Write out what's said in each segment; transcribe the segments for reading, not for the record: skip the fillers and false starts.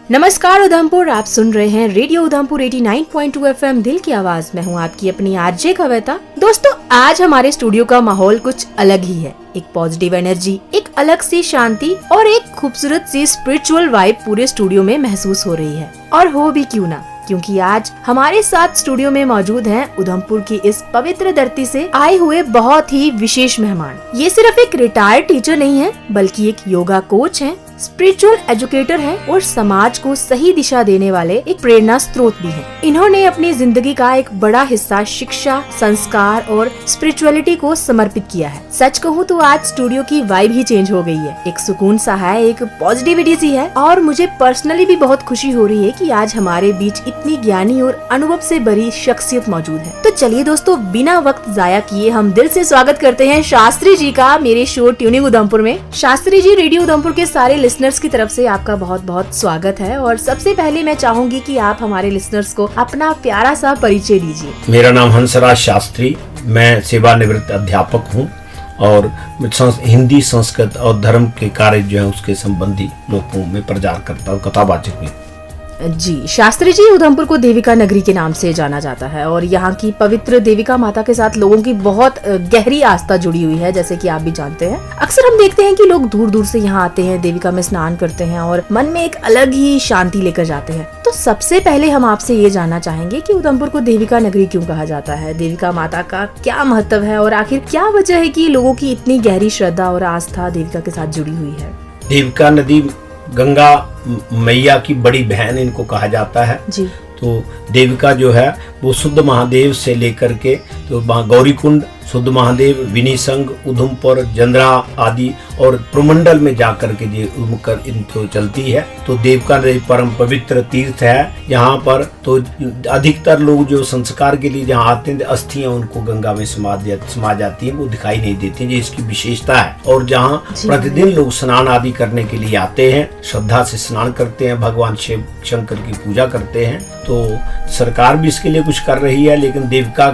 नमस्कार उधमपुर, आप सुन रहे हैं रेडियो उधमपुर 89.2 FM दिल की आवाज। मैं हूं आपकी अपनी आरजे कविता। दोस्तों, आज हमारे स्टूडियो का माहौल कुछ अलग ही है। एक पॉजिटिव एनर्जी, एक अलग सी शांति और एक खूबसूरत सी स्पिरिचुअल वाइब पूरे स्टूडियो में महसूस हो रही है। और हो भी क्यों ना, क्योंकि आज हमारे साथ स्टूडियो में मौजूद हैं उधमपुर की इस पवित्र धरती से आए हुए बहुत ही विशेष मेहमान। ये सिर्फ एक रिटायर्ड टीचर नहीं है, बल्कि एक योगा कोच हैं, स्पिरिचुअल एजुकेटर हैं और समाज को सही दिशा देने वाले एक प्रेरणा स्रोत भी हैं। इन्होंने अपनी जिंदगी का एक बड़ा हिस्सा शिक्षा, संस्कार और स्पिरिचुअलिटी को समर्पित किया है। सच कहूँ तो आज स्टूडियो की वाइब ही चेंज हो गई है। एक सुकून सा है, एक पॉजिटिविटी सी है और मुझे पर्सनली भी बहुत खुशी हो रही है कि आज हमारे बीच इतनी ज्ञानी और अनुभव से भरी शख्सियत मौजूद है। तो चलिए दोस्तों, बिना वक्त जाया किए हम दिल से स्वागत करते हैं शास्त्री जी का मेरे शो ट्यूनिंग उधमपुर में। शास्त्री जी, रेडियो उधमपुर के सारे लिसनर्स की तरफ से आपका बहुत बहुत स्वागत है। और सबसे पहले मैं चाहूंगी कि आप हमारे लिसनर्स को अपना प्यारा सा परिचय दीजिए। मेरा नाम हंसराज शास्त्री, मैं सेवानिवृत्त अध्यापक हूँ और हिंदी, संस्कृत और धर्म के कार्य जो है उसके संबंधी लोगों में प्रचार करता हूँ, कथावाचक में। जी, शास्त्री जी, उधमपुर को देविका नगरी के नाम से जाना जाता है और यहाँ की पवित्र देविका माता के साथ लोगों की बहुत गहरी आस्था जुड़ी हुई है, जैसे कि आप भी जानते हैं। अक्सर हम देखते हैं कि लोग दूर दूर से यहाँ आते हैं, देविका में स्नान करते हैं और मन में एक अलग ही शांति लेकर जाते हैं। तो सबसे पहले हम आपसे ये जानना चाहेंगे कि उधमपुर को देविका नगरी क्यों कहा जाता है, देविका माता का क्या महत्व है और आखिर क्या वजह है कि लोगों की इतनी गहरी श्रद्धा और आस्था देविका के साथ जुड़ी हुई है। देविका नदी गंगा मैया की बड़ी बहन इनको कहा जाता है जी। तो देविका जो है वो शुद्ध महादेव से लेकर के तो गौरीकुंड, शुद्ध महादेव, विनिसंग, उधमपुर, जंद्रा आदि और प्रमंडल में जाकर के ये उमकर इनको चलती है। तो देविका नदी परम पवित्र तीर्थ है। यहाँ पर तो अधिकतर लोग जो संस्कार के लिए जहाँ आते हैं, अस्थियां उनको गंगा में समा जाती है, वो दिखाई नहीं देती, ये इसकी विशेषता है। और जहाँ प्रतिदिन लोग स्नान आदि करने के लिए आते हैं, श्रद्धा से स्नान करते हैं, भगवान शिव शंकर की पूजा करते हैं। तो सरकार भी इसके लिए कुछ कर रही है, लेकिन देविका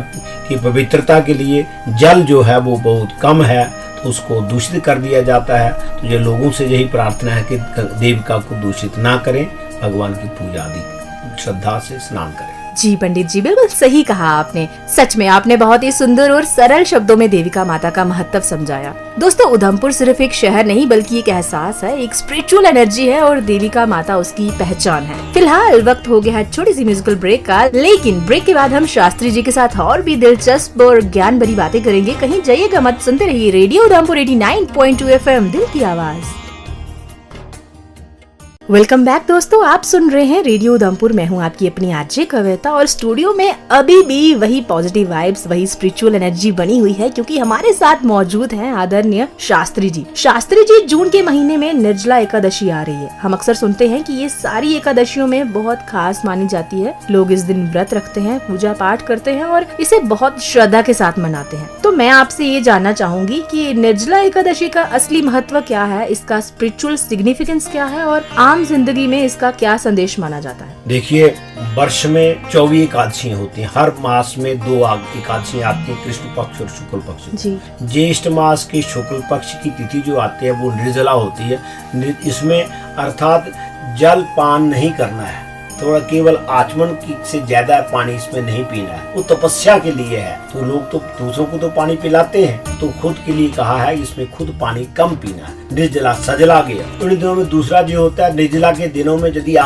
की पवित्रता के लिए जल जो है वो बहुत कम है, तो उसको दूषित कर दिया जाता है। तो ये लोगों से यही प्रार्थना है कि देविका को दूषित ना करें, भगवान की पूजा आदि श्रद्धा से स्नान करें। जी पंडित जी, बिल्कुल सही कहा आपने। सच में आपने बहुत ही सुंदर और सरल शब्दों में देविका माता का महत्व समझाया। दोस्तों, उधमपुर सिर्फ एक शहर नहीं बल्कि एक एहसास है, एक स्पिरिचुअल एनर्जी है और देविका माता उसकी पहचान है। फिलहाल वक्त हो गया है छोटी सी म्यूजिकल ब्रेक का, लेकिन ब्रेक के बाद हम शास्त्री जी के साथ और भी दिलचस्प और ज्ञान भरी बातें करेंगे। कहीं जाइएगा मत, सुनते रहिए रेडियो उधमपुर 89.2 FM दिल की आवाज। वेलकम बैक दोस्तों, आप सुन रहे हैं रेडियो उधमपुर। मैं हूं आपकी अपनी आरजे कविता और स्टूडियो में अभी भी वही पॉजिटिव वाइब्स, वही स्पिरिचुअल एनर्जी बनी हुई है, क्योंकि हमारे साथ मौजूद हैं आदरणीय शास्त्री जी। शास्त्री जी, जून के महीने में निर्जला एकादशी आ रही है। हम अक्सर सुनते हैं कि ये सारी एकादशियों में बहुत खास मानी जाती है। लोग इस दिन व्रत रखते हैं, पूजा पाठ करते हैं और इसे बहुत श्रद्धा के साथ मनाते हैं। तो मैं आपसे ये जानना चाहूंगी कि निर्जला एकादशी का असली महत्व क्या है, इसका स्पिरिचुअल सिग्निफिकेंस क्या है और आम जिंदगी में इसका क्या संदेश माना जाता है। देखिए, वर्ष में 24 एकादशियां होती हैं। हर मास में 2 एकादशियां आती हैं, कृष्ण पक्ष और शुक्ल पक्ष जी। ज्येष्ठ मास के शुक्ल पक्ष की तिथि जो आती है वो निर्जला होती है। इसमें अर्थात जल पान नहीं करना है, थोड़ा केवल आचमन से ज्यादा पानी इसमें नहीं पीना है। वो तपस्या के लिए है। तो लोग तो दूसरों को तो पानी पिलाते हैं, तो खुद के लिए कहा है इसमें खुद पानी कम पीना है। निर्जला सजला गया। उन दिनों में दूसरा जो होता है, निर्जला के दिनों में यदि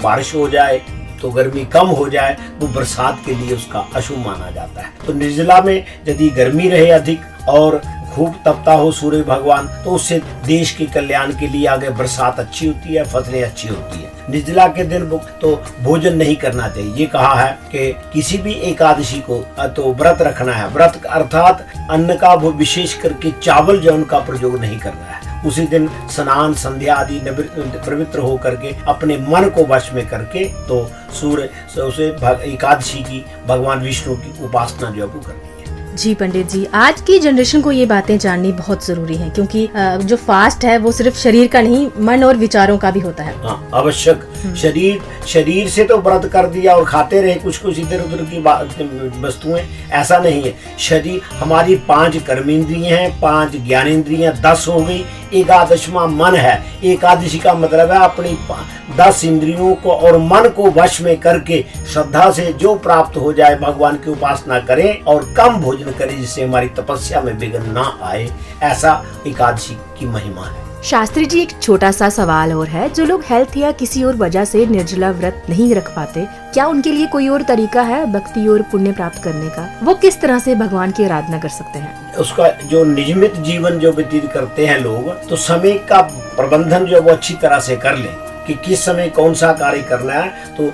बारिश हो जाए तो गर्मी कम हो जाए, वो बरसात के लिए उसका अशुभ माना जाता है। तो निर्जला में यदि गर्मी रहे अधिक और खूब तपता हो सूर्य भगवान, तो उससे देश के कल्याण के लिए आगे बरसात अच्छी होती है, फसलें अच्छी होती है। निर्जला के दिन तो भोजन नहीं करना चाहिए। ये कहा है कि किसी भी एकादशी को तो व्रत रखना है। व्रत अर्थात अन्न का वो विशेष करके चावल जो उनका प्रयोग नहीं करना है। उसी दिन स्नान संध्या आदि पवित्र हो करके अपने मन को वश में करके तो सूर्य उसे एकादशी की भगवान विष्णु की उपासना जो है वो करनी है। जी पंडित जी, आज की जनरेशन को ये बातें जाननी बहुत जरूरी है, क्योंकि जो फास्ट है वो सिर्फ शरीर का नहीं, मन और विचारों का भी होता है। हाँ, आवश्यक। शरीर से तो व्रत कर दिया और खाते रहे कुछ कुछ इधर उधर की वस्तुएं, ऐसा नहीं है। शरीर हमारी 5 कर्मेंद्रियां हैं, 5 ज्ञानेंद्रियां, 10 हो गई, एकादशवां मन है। एकादशी का मतलब है अपनी 10 इंद्रियों को और मन को वश में करके श्रद्धा से जो प्राप्त हो जाए भगवान की उपासना करें और कम भोजन करें, जिससे हमारी तपस्या में विघ्न ना आए। ऐसा एकादशी की महिमा है। शास्त्री जी, एक छोटा सा सवाल और है। जो लोग हेल्थ या किसी और वजह से निर्जला व्रत नहीं रख पाते, क्या उनके लिए कोई और तरीका है भक्ति और पुण्य प्राप्त करने का? वो किस तरह से भगवान की आराधना कर सकते हैं? उसका जो नियमित जीवन जो व्यतीत करते हैं लोग, तो समय का प्रबंधन जो वो अच्छी तरह से कर ले कि किस समय कौन सा कार्य करना है। तो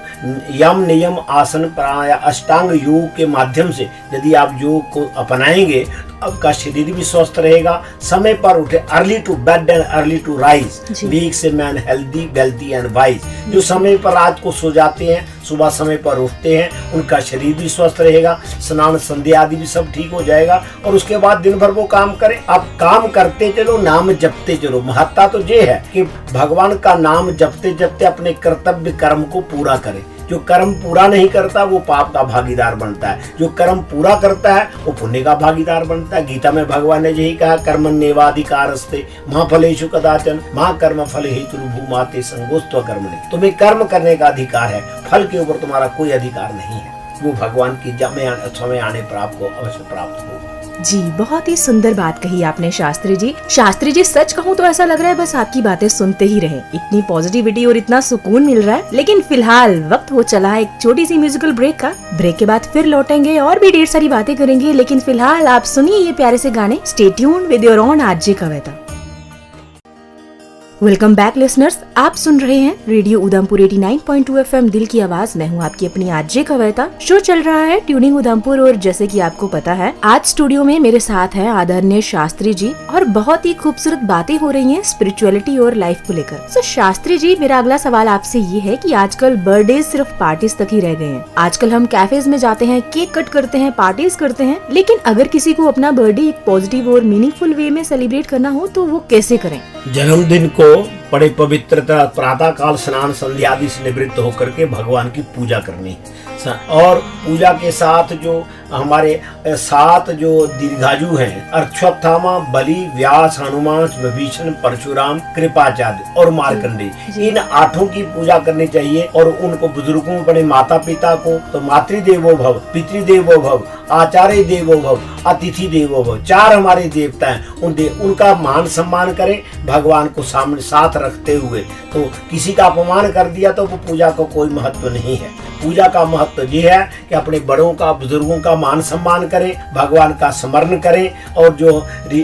यम नियम आसन प्राणायाम अष्टांग योग के माध्यम से यदि आप योग को अपनाएंगे तो आपका शरीर भी स्वस्थ रहेगा। समय पर उठे, early to bed and early to rise makes a man healthy wealthy and wise. जो समय पर रात को सो जाते हैं, सुबह समय पर उठते हैं, उनका शरीर भी स्वस्थ रहेगा, स्नान संध्या आदि भी सब ठीक हो जाएगा और उसके बाद दिन भर वो काम करें। आप काम करते चलो, नाम जपते चलो। महत्ता तो ये है कि भगवान का नाम जपते जपते अपने कर्तव्य कर्म को पूरा करें। जो कर्म पूरा नहीं करता वो पाप का भागीदार बनता है, जो कर्म पूरा करता है वो पुण्य का भागीदार बनता है। गीता में भगवान ने यही कहा, कर्मण्येवाधिकारस्ते मा फलेषु कदाचन मा कर्म फले हेतुर्भूमाते संगोस्त्व कर्मणि। तुम्हें कर्म करने का अधिकार है, फल के ऊपर तुम्हारा कोई अधिकार नहीं है। वो भगवान की समय आने पर आपको अवश्य प्राप्त होगा। जी, बहुत ही सुंदर बात कही आपने शास्त्री जी। शास्त्री जी, सच कहूँ तो ऐसा लग रहा है बस आपकी बातें सुनते ही रहे। इतनी पॉजिटिविटी और इतना सुकून मिल रहा है। लेकिन फिलहाल वक्त हो चला है एक छोटी सी म्यूजिकल ब्रेक का। ब्रेक के बाद फिर लौटेंगे और भी ढेर सारी बातें करेंगे। लेकिन फिलहाल आप सुनिए ये प्यारे से गाने। Stay tuned with your own RJ Kavita. Welcome back listeners, आप सुन रहे हैं रेडियो उधमपुर 89.2 FM दिल की आवाज। मैं हूं आपकी अपनी आरजे कविता। शो चल रहा है ट्यूनिंग उधमपुर और जैसे कि आपको पता है आज स्टूडियो में मेरे साथ हैं आदरणीय शास्त्री जी और बहुत ही खूबसूरत बातें हो रही हैं स्पिरिचुअलिटी और लाइफ को लेकर। सो शास्त्री जी, मेरा अगला सवाल आपसे ये है कि आजकल बर्थडे सिर्फ पार्टीज तक ही रह गए हैं। आजकल हम कैफेज में जाते हैं, केक कट करते हैं, पार्टीज करते हैं, लेकिन अगर किसी को अपना बर्थडे एक पॉजिटिव और मीनिंगफुल वे में सेलिब्रेट करना हो तो वो कैसे करें? जन्मदिन को बड़े पवित्रता प्रातः काल स्नान संध्या आदि से निवृत्त होकर के भगवान की पूजा करनी और पूजा के साथ जो हमारे 7 जो दीर्घायु हैं, अश्वत्थामा, बलि, व्यास, हनुमान, विभीषण, परशुराम, कृपाचार्य और मार्कंडेय, इन 8 की पूजा करनी चाहिए। और उनको बुजुर्गों, बड़े माता पिता को तो मातृदेवो भव, पितृदेवो भव, आचार्य देवो भव, अतिथि देवो भव, 4 हमारे देवता हैं, उनका मान सम्मान करें भगवान को सामने साथ रखते हुए। तो किसी का अपमान कर दिया तो वो पूजा का कोई महत्व नहीं है। पूजा का महत्व ये है कि अपने बड़ों का, बुजुर्गों का मान सम्मान करें, भगवान का स्मरण करें और जो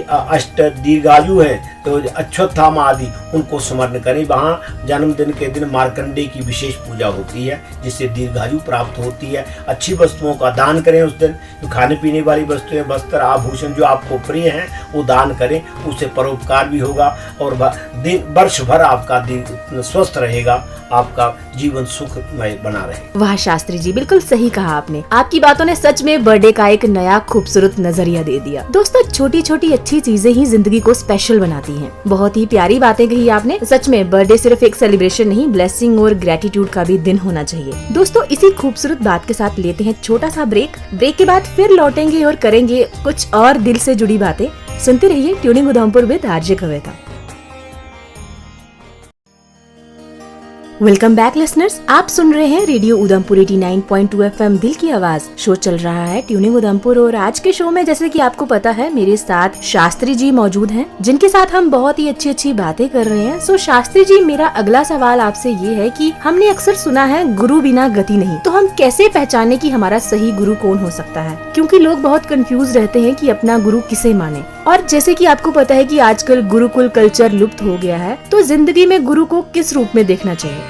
अष्ट दीर्घायु है तो अश्वत्थामा आदि उनको स्मरण करें। वहाँ जन्मदिन के दिन मार्कंडेय की विशेष पूजा होती है जिससे दीर्घायु प्राप्त होती है। अच्छी वस्तुओं का दान करें उस दिन, जो खाने पीने वाली वस्तुएं, वस्त्र, आभूषण जो आपको प्रिय हैं वो दान करें, उससे परोपकार भी होगा और वर्ष भर आपका स्वस्थ रहेगा, आपका जीवन सुखमय बना रहे। वाह शास्त्री जी, बिल्कुल सही कहा आपने। आपकी बातों ने सच में बर्थडे का एक नया खूबसूरत नजरिया दे दिया। दोस्तों, छोटी छोटी अच्छी चीजें ही जिंदगी को स्पेशल बनाती हैं। बहुत ही प्यारी बातें कही आपने। सच में बर्थडे सिर्फ एक सेलिब्रेशन नहीं, ब्लेसिंग और ग्रेटिट्यूड का भी दिन होना चाहिए। दोस्तों, इसी खूबसूरत बात के साथ लेते हैं छोटा सा ब्रेक। ब्रेक के बाद फिर लौटेंगे और करेंगे कुछ और दिल से जुड़ी बातें। सुनते रहिए tuning Udhampur with RJ Kavita. Welcome back listeners, आप सुन रहे हैं रेडियो उधमपुर 89.2 FM दिल की आवाज। शो चल रहा है ट्यूनिंग उधमपुर और आज के शो में जैसे कि आपको पता है मेरे साथ शास्त्री जी मौजूद हैं जिनके साथ हम बहुत ही अच्छी अच्छी बातें कर रहे हैं। सो शास्त्री जी, मेरा अगला सवाल आपसे ये है कि हमने अक्सर सुना है गुरु बिना गति नहीं, तो हम कैसे पहचाने कि हमारा सही गुरु कौन हो सकता है? क्योंकि लोग बहुत कंफ्यूज रहते हैं कि अपना गुरु किसे माने। और जैसे कि आपको पता है कि आजकल गुरुकुल कल्चर लुप्त हो गया है, तो जिंदगी में गुरु को किस रूप में देखना चाहिए?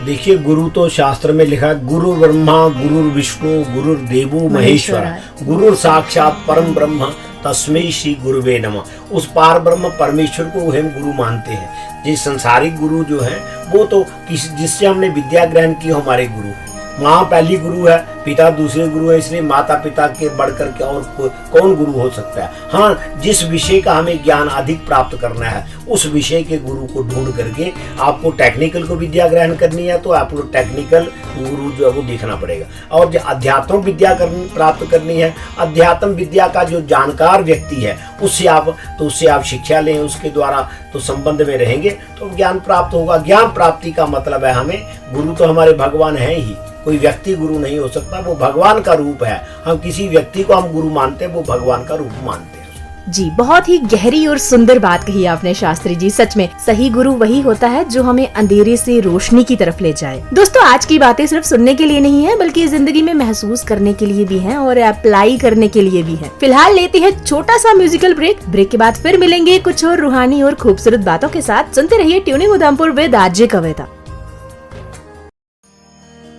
देखिए, गुरु तो शास्त्र में लिखा है, गुरु ब्रह्मा गुरु विष्णु गुरु देवो महेश्वर, गुरु साक्षात परम ब्रह्म तस्मै श्री गुरुवे नमः। उस पार ब्रह्म परमेश्वर को हम गुरु मानते हैं। ये संसारिक गुरु जो है वो तो जिससे हमने विद्या ग्रहण की हमारे गुरु। माँ पहली गुरु है, पिता दूसरे गुरु है, इसलिए माता पिता के बढ़कर के और कौन गुरु हो सकता है। हाँ, जिस विषय का हमें ज्ञान अधिक प्राप्त करना है उस विषय के गुरु को ढूंढ करके आपको टेक्निकल को विद्या ग्रहण करनी है तो आपको टेक्निकल गुरु जो है वो देखना पड़ेगा। और जो अध्यात्म विद्या प्राप्त करनी है, अध्यात्म विद्या का जो जानकार व्यक्ति है उससे आप शिक्षा लें, उसके द्वारा तो संबंध में रहेंगे तो ज्ञान प्राप्त होगा। ज्ञान प्राप्ति का मतलब है हमें गुरु तो हमारे भगवान है ही, कोई व्यक्ति गुरु नहीं हो सकता, वो भगवान का रूप है। हम किसी व्यक्ति को हम गुरु मानते हैं, वो भगवान का रूप मानते हैं। जी, बहुत ही गहरी और सुंदर बात कही आपने शास्त्री जी। सच में सही गुरु वही होता है जो हमें अंधेरे से रोशनी की तरफ ले जाए। दोस्तों, आज की बातें सिर्फ सुनने के लिए नहीं है बल्कि जिंदगी में महसूस करने के लिए भी हैं और अप्लाई करने के लिए भी हैं। फिलहाल लेते हैं छोटा सा म्यूजिकल ब्रेक के बाद फिर मिलेंगे कुछ और रूहानी और खूबसूरत बातों के साथ। सुनते रहिए ट्यूनिंग उधमपुर विद आरजे कविता।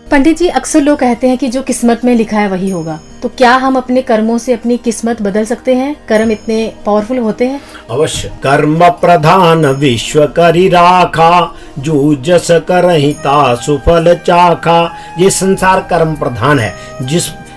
पंडित जी, अक्सर लोग कहते हैं कि जो किस्मत में लिखा है वही होगा, तो क्या हम अपने कर्मों से अपनी किस्मत बदल सकते हैं? कर्म इतने पावरफुल होते हैं? अवश्य। कर्म प्रधान विश्व करी राखा, जो जस करहि तासु फल चाखा। ये संसार कर्म प्रधान है,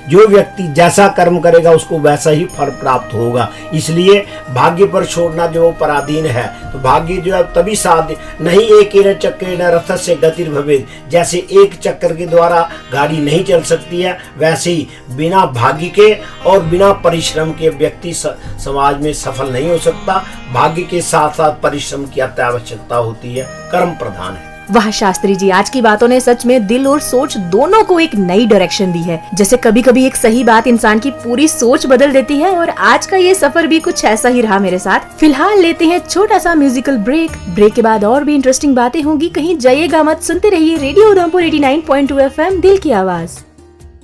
जो व्यक्ति जैसा कर्म करेगा उसको वैसा ही फल प्राप्त होगा। इसलिए भाग्य पर छोड़ना जो पराधीन है, तो भाग्य जो है तभी साध्य नहीं। एकेन चक्रेण रथस्य गतिर्भवेत्, जैसे एक चक्कर के द्वारा गाड़ी नहीं चल सकती है, वैसे ही बिना भाग्य के और बिना परिश्रम के व्यक्ति समाज में सफल नहीं हो सकता। भाग्य के साथ साथ परिश्रम की अत्य आवश्यकता होती है। कर्म प्रधान है। वाह शास्त्री जी, आज की बातों ने सच में दिल और सोच दोनों को एक नई डायरेक्शन दी है। जैसे कभी कभी एक सही बात इंसान की पूरी सोच बदल देती है और आज का ये सफर भी कुछ ऐसा ही रहा मेरे साथ। फिलहाल लेते हैं छोटा सा म्यूजिकल ब्रेक के बाद और भी इंटरेस्टिंग बातें होंगी, कहीं जाइएगा मत। सुनते रहिए रेडियो उधमपुर 89.2 FM, दिल की आवाज।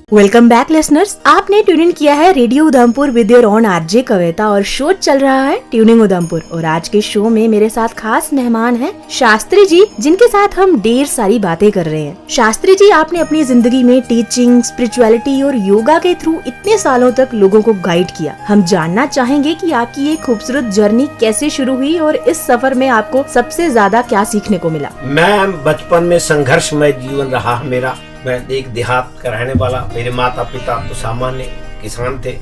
वेलकम बैक लिसनर्स, आपने ट्यून इन किया है radio Udhampur with your own RJ Kavita और शो चल रहा है ट्यूनिंग उधमपुर। और आज के शो में मेरे साथ खास मेहमान हैं शास्त्री जी, जिनके साथ हम ढेर सारी बातें कर रहे हैं। शास्त्री जी, आपने अपनी जिंदगी में टीचिंग, स्पिरिचुअलिटी और योगा के थ्रू इतने सालों तक लोगों को गाइड किया। हम जानना चाहेंगे कि आपकी ये खूबसूरत जर्नी कैसे शुरू हुई और इस सफर में आपको सबसे ज्यादा क्या सीखने को मिला? मैं बचपन में संघर्षमय जीवन रहा मेरा। मैं एक देहात का रहने वाला, मेरे माता पिता तो सामान्य किसान थे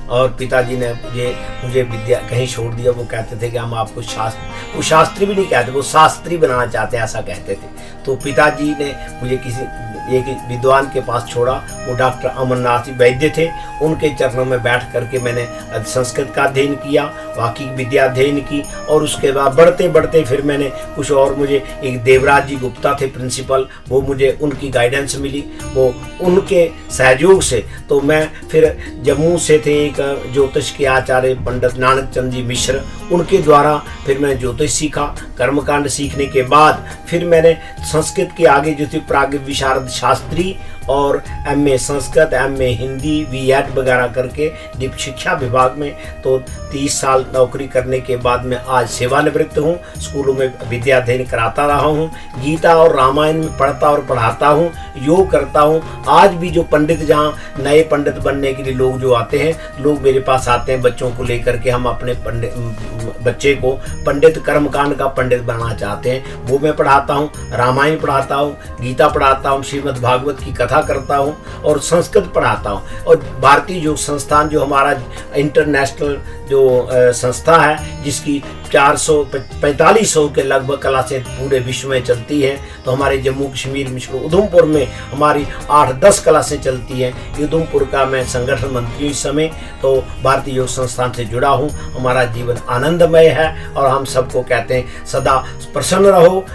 और पिताजी ने मुझे विद्या कहीं छोड़ दिया। वो कहते थे कि हम आपको वो शास्त्री भी नहीं कहते, वो शास्त्री बनाना चाहते हैं, ऐसा कहते थे। तो पिताजी ने मुझे किसी एक विद्वान के पास छोड़ा, वो डॉक्टर अमरनाथ वैद्य थे। उनके चरणों में बैठ करके मैंने संस्कृत का अध्ययन किया, वाकी विद्या अध्ययन की और उसके बाद बढ़ते बढ़ते फिर मैंने कुछ और, मुझे एक देवराज जी गुप्ता थे प्रिंसिपल, वो मुझे उनकी गाइडेंस मिली, वो उनके सहयोग से। तो मैं फिर जम्मू से थे एक ज्योतिष के आचार्य पंडित नानक चंद जी मिश्र, उनके द्वारा फिर मैंने ज्योतिष सीखा। कर्मकांड सीखने के बाद फिर मैंने संस्कृत के आगे जो थी प्राग विशारद शास्त्री और MA Sanskrit, MA Hindi, BEd वगैरह करके दीप शिक्षा विभाग में तो 30 साल नौकरी करने के बाद मैं आज सेवानिवृत्त हूँ। स्कूलों में विद्या अध्ययन कराता रहा हूँ, गीता और रामायण में पढ़ता और पढ़ाता हूँ, योग करता हूँ। आज भी जो पंडित, जहाँ नए पंडित बनने के लिए लोग जो आते हैं, लोग मेरे पास आते हैं बच्चों को लेकर के, हम अपने बच्चे को पंडित कर्मकांड का पंडित बनाना चाहते हैं, वो मैं पढ़ाता हूँ। रामायण पढ़ाता हूँ, गीता पढ़ाता हूँ, श्रीमद् भागवत की कथा करता हूँ और संस्कृत पढ़ाता हूँ। और भारतीय योग संस्थान जो हमारा इंटरनेशनल जो संस्था है, जिसकी 445 के लगभग क्लासें पूरे विश्व में चलती हैं, तो हमारे जम्मू कश्मीर मिश्र उधमपुर में हमारी 8-10 क्लासें चलती हैं। उधमपुर का मैं संगठन मंत्री इस समय, तो भारतीय योग संस्थान से जुड़ा हूँ। हमारा जीवन आनंदमय है और हम सबको कहते हैं सदा प्रसन्न रहो,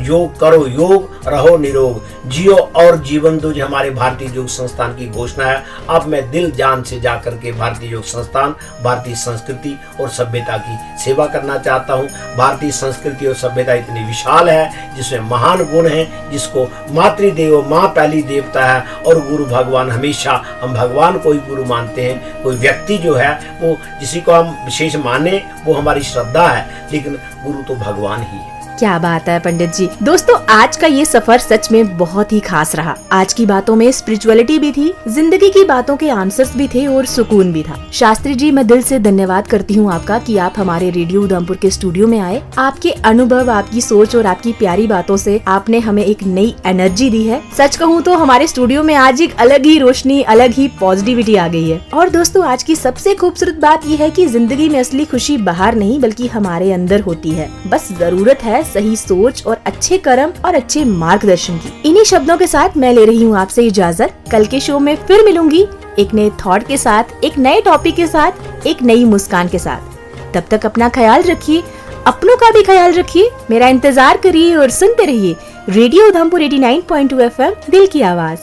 योग करो, योग रहो निरोग, जियो और जीवन दो, जो हमारे भारतीय योग संस्थान की घोषणा है। अब मैं दिल जान से जाकर के भारतीय योग संस्थान, भारतीय संस्कृति और सभ्यता की सेवा करना चाहता हूँ। भारतीय संस्कृति और सभ्यता इतनी विशाल है, जिसमें महान गुण हैं, जिसको मातृदेवो माँ पहली देवता है और गुरु भगवान। हमेशा हम भगवान को ही गुरु मानते हैं। कोई व्यक्ति जो है वो जिसी को हम विशेष माने वो हमारी श्रद्धा है, लेकिन गुरु तो भगवान ही है। क्या बात है पंडित जी। दोस्तों आज का ये सफर सच में बहुत ही खास रहा। आज की बातों में स्पिरिचुअलिटी भी थी, जिंदगी की बातों के आंसर्स भी थे और सुकून भी था। शास्त्री जी मैं दिल से धन्यवाद करती हूँ आपका कि आप हमारे रेडियो उधमपुर के स्टूडियो में आए। आपके अनुभव, आपकी सोच और आपकी प्यारी बातों से आपने हमें एक नई एनर्जी दी है। सच कहूँ तो हमारे स्टूडियो में आज एक अलग ही रोशनी, अलग ही पॉजिटिविटी आ गई है। और दोस्तों आज की सबसे खूबसूरत बात यह है कि जिंदगी में असली खुशी बाहर नहीं बल्कि हमारे अंदर होती है। बस जरूरत है सही सोच और अच्छे कर्म और अच्छे मार्गदर्शन की। इन्हीं शब्दों के साथ मैं ले रही हूँ आपसे इजाजत। कल के शो में फिर मिलूंगी एक नए थॉट के साथ, एक नए टॉपिक के साथ, एक नई मुस्कान के साथ। तब तक अपना ख्याल रखिए, अपनों का भी ख्याल रखिए। मेरा इंतजार करिए और सुनते रहिए रेडियो उधमपुर 89.2 FM दिल की आवाज।